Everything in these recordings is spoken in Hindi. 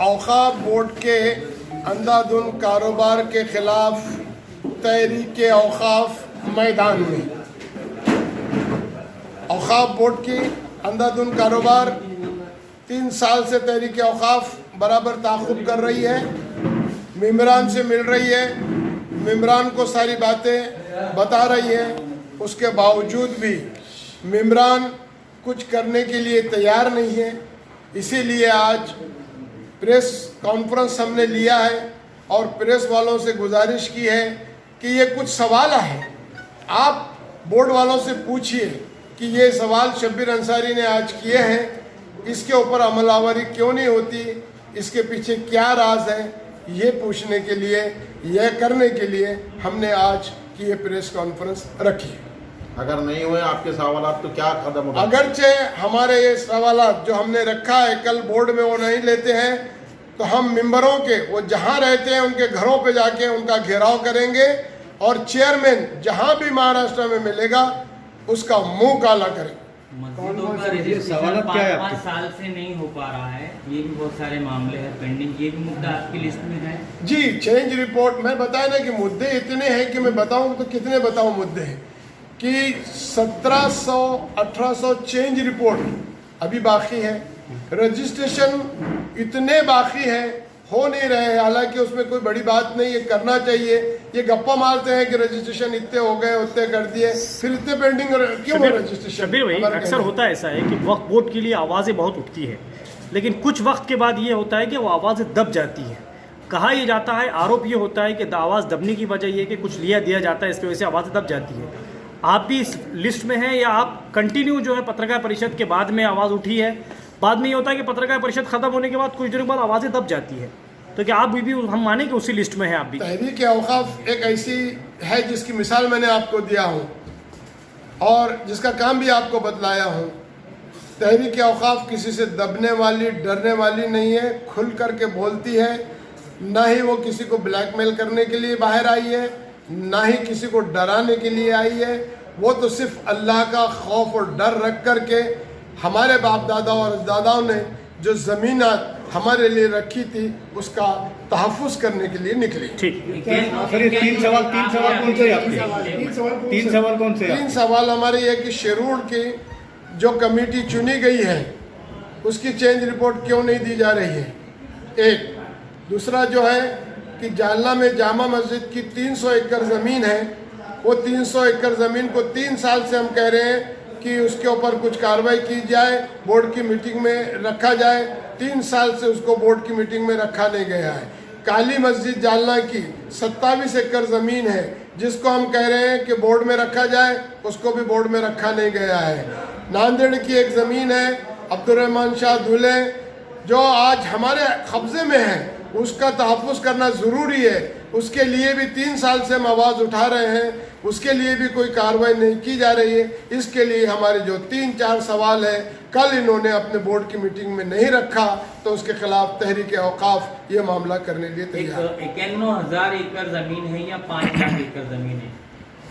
औक़ाफ़ बोर्ड के अंधाधुन कारोबार के ख़िलाफ़ तहरीक औक़ाफ़ मैदान में। औक़ाफ़ बोर्ड की अंधाधुन कारोबार 3 साल से तहरीक औक़ाफ़ बराबर ताक़ुब कर रही है, मेम्बरान से मिल रही है, मेम्बरान को सारी बातें बता रही है। उसके बावजूद भी मेम्बरान कुछ करने के लिए तैयार नहीं है। इसीलिए आज प्रेस कॉन्फ्रेंस हमने लिया है और प्रेस वालों से गुजारिश की है कि ये कुछ सवाल है, आप बोर्ड वालों से पूछिए कि ये सवाल शब्बीर अंसारी ने आज किए हैं, इसके ऊपर अमलावरी क्यों नहीं होती, इसके पीछे क्या राज है, ये पूछने के लिए, यह करने के लिए हमने आज की ये प्रेस कॉन्फ्रेंस रखी है। अगर नहीं हुए आपके सवाल तो क्या कदम उठाएं? अगरचे हमारे ये सवाल जो हमने रखा है कल बोर्ड में वो नहीं लेते हैं तो हम मेंबरों के वो जहाँ रहते हैं उनके घरों पे जाके उनका घेराव करेंगे और चेयरमैन जहाँ भी महाराष्ट्र में मिलेगा उसका मुंह काला करेंगे। मस्जिदों का रजिस्ट्रेशन 5 साल से नहीं हो पा रहा है, ये भी बहुत सारे मामले हैं पेंडिंग, ये भी मुद्दा आपकी लिस्ट में है? जी, चेंज रिपोर्ट मैं बताया ना कि मुद्दे इतने हैं कि मैं बताऊं तो कितने बताऊं मुद्दे हैं कि 1700-1800 चेंज रिपोर्ट अभी बाकी है, रजिस्ट्रेशन इतने बाकी है, हो नहीं रहे। हालांकि उसमें कोई बड़ी बात नहीं है, करना चाहिए। ये गप्पा मारते हैं कि रजिस्ट्रेशन इतने हो गए, उतने कर दिए, फिर इतने पेंडिंग क्यों है रजिस्ट्रेशन? शब्बीर भाई, अक्सर होता ऐसा है कि वक्फ बोर्ड के लिए आवाज़ें बहुत उठती है, लेकिन कुछ वक्त के बाद ये होता है कि वो आवाज़ें दब जाती हैं। कहा यह जाता है, आरोप ये होता है कि आवाज़ दबने की वजह ये कि कुछ लिया दिया जाता है, इसकी वजह से आवाज़ें दब जाती है। आप भी इस लिस्ट में हैं या आप कंटिन्यू जो है पत्रकार परिषद के बाद में आवाज़ उठी है, बाद में ये होता है कि पत्रकार परिषद खत्म होने के बाद कुछ दिनों बाद आवाज़ें दब जाती है, तो क्या आप भी हम माने कि उसी लिस्ट में हैं आप भी? तहरीक औक़ाफ़ एक ऐसी है जिसकी मिसाल मैंने आपको दिया हूँ और जिसका काम भी आपको बतलाया हूँ। तहरीक औक़ाफ़ किसी से दबने वाली, डरने वाली नहीं है, खुल करके बोलती है। ना ही वो किसी को ब्लैकमेल करने के लिए बाहर आई है, ना ही किसी को डराने के लिए आई है। वो तो सिर्फ अल्लाह का खौफ और डर रख करके हमारे बाप दादा और दादाओं ने जो ज़मीनात हमारे लिए रखी थी उसका तहफ़्फ़ुज़ करने के लिए निकली। ठीक, सर, ये तीन सवाल कौन से आपके? तीन सवाल हमारे ये कि शेरूर की जो कमेटी चुनी गई है उसकी चेंज रिपोर्ट क्यों नहीं दी जा रही है, एक। दूसरा जो है कि जालना में जामा मस्जिद की 300 एकड़ ज़मीन है, वो 300 एकड़ ज़मीन को 3 साल से हम कह रहे हैं कि उसके ऊपर कुछ कार्रवाई की जाए, बोर्ड की मीटिंग में रखा जाए। 3 साल से उसको बोर्ड की मीटिंग में रखा नहीं गया है। काली मस्जिद जालना की 27 एकड़ ज़मीन है जिसको हम कह रहे हैं कि बोर्ड में रखा जाए, उसको भी बोर्ड में रखा नहीं गया है। नांदेड़ की एक ज़मीन है अब्दुर्रहमान शाह दूल्हे जो आज हमारे कब्ज़े में है, उसका तहफ़्फ़ुज़ करना ज़रूरी है। उसके लिए भी 3 साल से हम आवाज़ उठा रहे हैं, उसके लिए भी कोई कार्रवाई नहीं की जा रही है। इसके लिए हमारे जो 3-4 सवाल है कल इन्होंने अपने बोर्ड की मीटिंग में नहीं रखा तो उसके खिलाफ तहरीक औक़ाफ़ ये मामला करने लिए तैयार। 51,000 एकड़ ज़मीन है या 5 लाख एकड़ ज़मीन है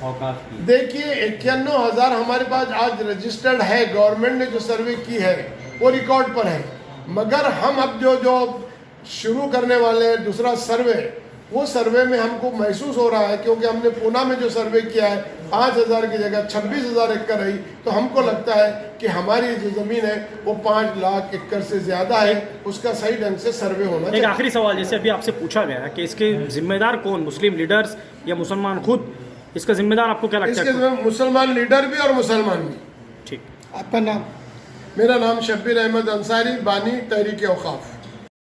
औक़ाफ़ की? देखिए 51,000 हमारे पास आज रजिस्टर्ड है, गवर्नमेंट ने जो सर्वे की है वो रिकॉर्ड पर है, मगर हम अब जो शुरू करने वाले हैं दूसरा सर्वे, वो सर्वे में हमको महसूस हो रहा है क्योंकि हमने पूना में जो सर्वे किया है 5,000 की जगह 26,000 एकड़ रही, तो हमको लगता है कि हमारी जो ज़मीन है वो 5 लाख एकड़ से ज़्यादा है, उसका सही ढंग से सर्वे होना चाहिए। एक आखिरी सवाल, जैसे अभी आपसे पूछा गया कि इसके जिम्मेदार कौन, मुस्लिम लीडर्स या मुसलमान खुद, इसका जिम्मेदार आपको क्या लगता है? इसके मुसलमान लीडर भी और मुसलमान भी। ठीक, आपका नाम? मेरा नाम शब्बीर अहमद अंसारी, बानी तहरीक औक़ाफ़।